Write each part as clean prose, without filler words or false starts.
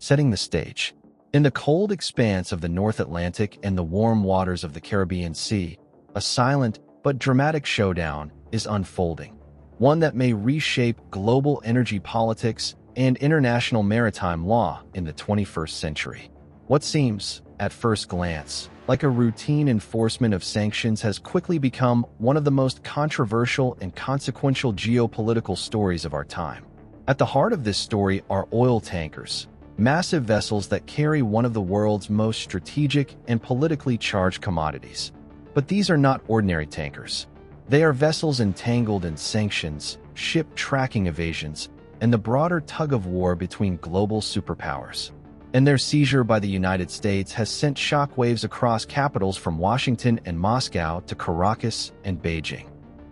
Setting the stage. In the cold expanse of the North Atlantic and the warm waters of the Caribbean Sea, a silent but dramatic showdown is unfolding, one that may reshape global energy politics and international maritime law in the 21st century. What seems, at first glance, like a routine enforcement of sanctions has quickly become one of the most controversial and consequential geopolitical stories of our time. At the heart of this story are oil tankers, massive vessels that carry one of the world's most strategic and politically charged commodities. But these are not ordinary tankers. They are vessels entangled in sanctions, ship tracking evasions, and the broader tug-of-war between global superpowers. And their seizure by the United States has sent shockwaves across capitals from Washington and Moscow to Caracas and Beijing.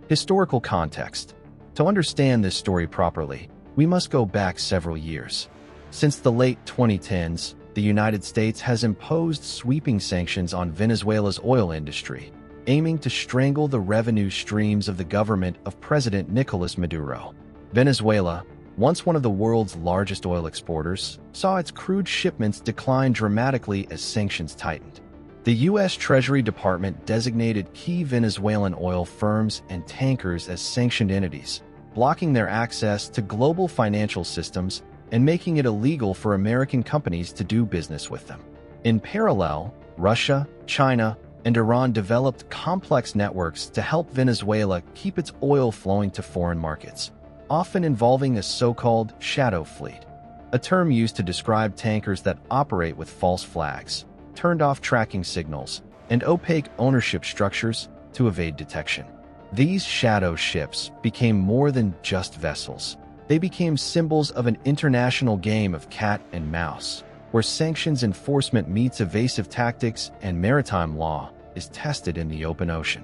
Historical context. To understand this story properly, we must go back several years. Since the late 2010s, the United States has imposed sweeping sanctions on Venezuela's oil industry, aiming to strangle the revenue streams of the government of President Nicolas Maduro. Venezuela, once one of the world's largest oil exporters, saw its crude shipments decline dramatically as sanctions tightened. The U.S. Treasury Department designated key Venezuelan oil firms and tankers as sanctioned entities, blocking their access to global financial systems and making it illegal for American companies to do business with them. In parallel, Russia, China, and Iran developed complex networks to help Venezuela keep its oil flowing to foreign markets, often involving a so-called shadow fleet, a term used to describe tankers that operate with false flags, turned-off tracking signals, and opaque ownership structures to evade detection. These shadow ships became more than just vessels. They became symbols of an international game of cat and mouse, where sanctions enforcement meets evasive tactics and maritime law is tested in the open ocean.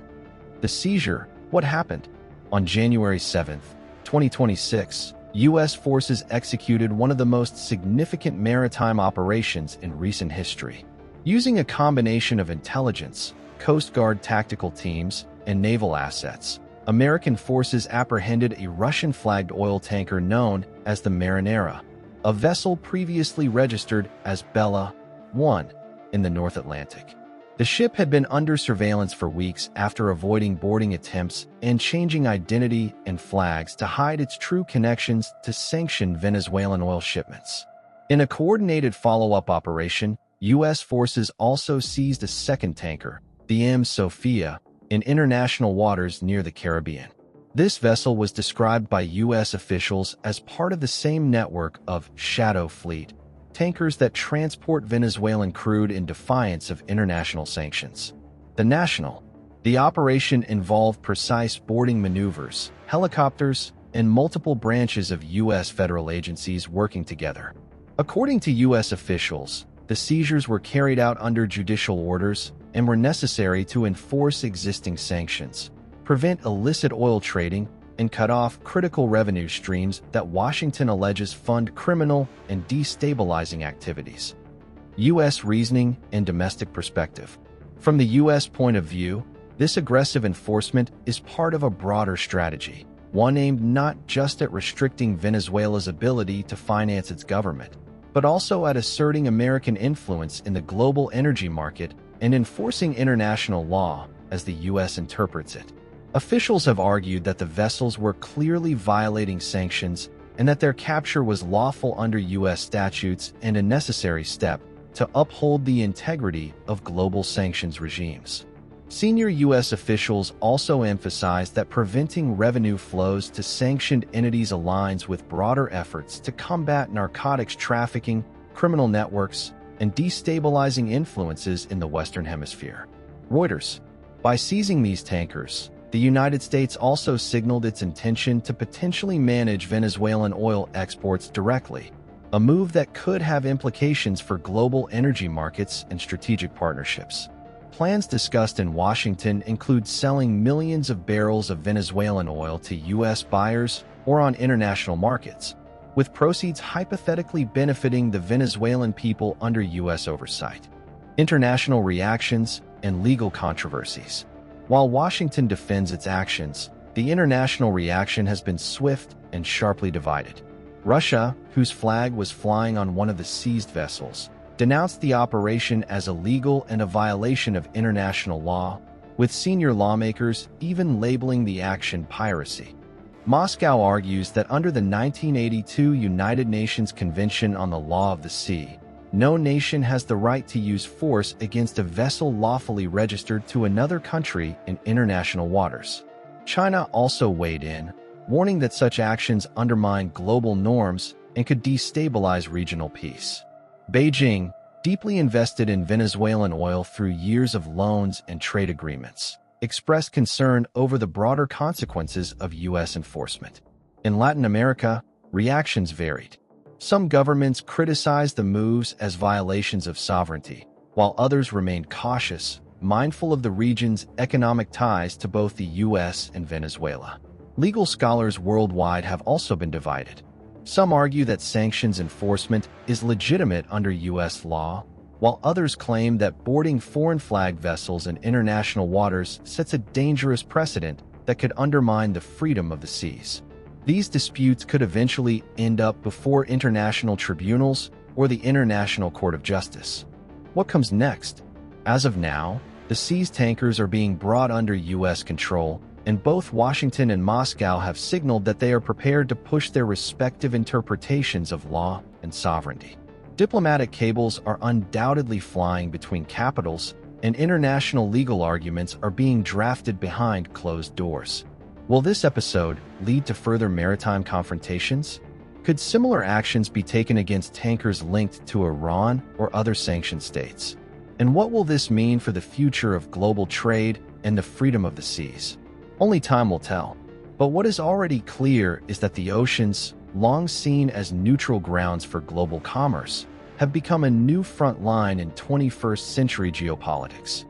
The seizure, what happened? On January 7, 2026, U.S. forces executed one of the most significant maritime operations in recent history. Using a combination of intelligence, Coast Guard tactical teams, and naval assets, American forces apprehended a Russian-flagged oil tanker known as the Marinera, a vessel previously registered as Bella 1 in the North Atlantic. The ship had been under surveillance for weeks after avoiding boarding attempts and changing identity and flags to hide its true connections to sanctioned Venezuelan oil shipments. In a coordinated follow-up operation, U.S. forces also seized a second tanker, the M. Sophia, in international waters near the Caribbean. This vessel was described by U.S. officials as part of the same network of shadow fleet, tankers that transport Venezuelan crude in defiance of international sanctions. The operation involved precise boarding maneuvers, helicopters, and multiple branches of U.S. federal agencies working together. According to U.S. officials, the seizures were carried out under judicial orders and were necessary to enforce existing sanctions, prevent illicit oil trading, and cut off critical revenue streams that Washington alleges fund criminal and destabilizing activities. U.S. reasoning and domestic perspective. From the U.S. point of view, this aggressive enforcement is part of a broader strategy, one aimed not just at restricting Venezuela's ability to finance its government, but also at asserting American influence in the global energy market and enforcing international law as the U.S. interprets it. Officials have argued that the vessels were clearly violating sanctions and that their capture was lawful under U.S. statutes and a necessary step to uphold the integrity of global sanctions regimes. Senior U.S. officials also emphasized that preventing revenue flows to sanctioned entities aligns with broader efforts to combat narcotics trafficking, criminal networks, and destabilizing influences in the Western Hemisphere. Reuters. By seizing these tankers, the United States also signaled its intention to potentially manage Venezuelan oil exports directly, a move that could have implications for global energy markets and strategic partnerships. Plans discussed in Washington include selling millions of barrels of Venezuelan oil to U.S. buyers or on international markets, with proceeds hypothetically benefiting the Venezuelan people under U.S. oversight. International reactions and legal controversies. While Washington defends its actions, the international reaction has been swift and sharply divided. Russia, whose flag was flying on one of the seized vessels, denounced the operation as illegal and a violation of international law, with senior lawmakers even labeling the action piracy. Moscow argues that under the 1982 United Nations Convention on the Law of the Sea, no nation has the right to use force against a vessel lawfully registered to another country in international waters. China also weighed in, warning that such actions undermine global norms and could destabilize regional peace. Beijing, deeply invested in Venezuelan oil through years of loans and trade agreements, expressed concern over the broader consequences of U.S. enforcement. In Latin America, reactions varied. Some governments criticized the moves as violations of sovereignty, while others remained cautious, mindful of the region's economic ties to both the U.S. and Venezuela. Legal scholars worldwide have also been divided. Some argue that sanctions enforcement is legitimate under U.S. law, while others claim that boarding foreign flag vessels in international waters sets a dangerous precedent that could undermine the freedom of the seas. These disputes could eventually end up before international tribunals or the International Court of Justice. What comes next? As of now, the seized tankers are being brought under U.S. control, and both Washington and Moscow have signaled that they are prepared to push their respective interpretations of law and sovereignty. Diplomatic cables are undoubtedly flying between capitals, and international legal arguments are being drafted behind closed doors. Will this episode lead to further maritime confrontations? Could similar actions be taken against tankers linked to Iran or other sanctioned states? And what will this mean for the future of global trade and the freedom of the seas? Only time will tell. But what is already clear is that the oceans, long seen as neutral grounds for global commerce, have become a new front line in 21st century geopolitics.